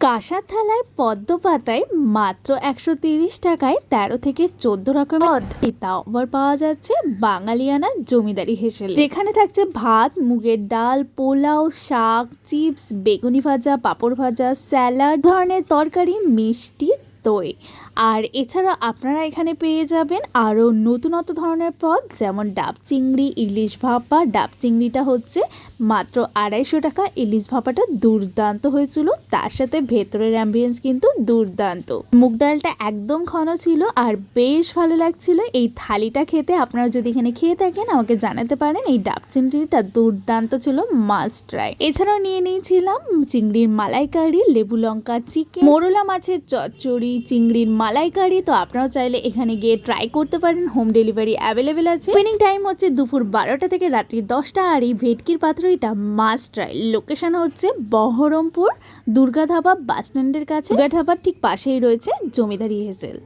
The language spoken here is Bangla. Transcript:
কাঁসার থালায় পদ্ম পাতায় মাত্র ১৩০ টাকায় ১৩ থেকে ১৪ রকমের তাও আবার পাওয়া যাচ্ছে বাঙালিয়ানা জমিদারি হেসেল, যেখানে থাকছে ভাত, মুগের ডাল, পোলাও, শাক, চিপস, বেগুনি ভাজা, পাঁপড় ভাজা, স্যালাড, ধরনের তরকারি, মিষ্টি, দই। আর এছাড়া আপনারা এখানে পেয়ে যাবেন আরও নতুনত্ব ধরনের পদ, যেমন ডাব চিংড়ি, ইলিশ ভাপা। ডাব চিংড়িটা হচ্ছে মাত্র ২৫০ টাকা, ইলিশ ভাপাটা দুর্দান্ত হয়েছিল, তার সাথে ভেতরের অ্যাম্বিয়েন্স কিন্তু দুর্দান্ত। মুগ ডালটা একদম ঘন ছিল আর বেশ ভালো লাগছিল এই থালিটা খেতে। আপনারা যদি এখানে খেয়ে থাকেন আমাকে জানাতে পারেন। এই ডাব চিংড়িটা দুর্দান্ত ছিল, মাস্ট ট্রাই। এছাড়াও নিয়ে নিয়েছিলাম চিংড়ির মালাইকারি, লেবু লঙ্কা চিকেন, মোরলা মাছের চচ্চড়ি, চিংড়ির মালাইকারি। তো আপনারাও চাইলে এখানে গিয়ে ট্রাই করতে পারেন, হোম ডেলিভারি অ্যাভেলেবেল আছে। ওপেনিং টাইম হচ্ছে দুপুর ১২টা থেকে রাত্রি 10টা। আর এই ভেটকির পাতুরিটা মাস্ট ট্রাই। লোকেশন হচ্ছে বহরমপুর দুর্গা ধাবা বাস স্ট্যান্ডের কাছে। দুর্গা ধাবার ঠিক পাশেই রয়েছে জমিদারি হেসেল।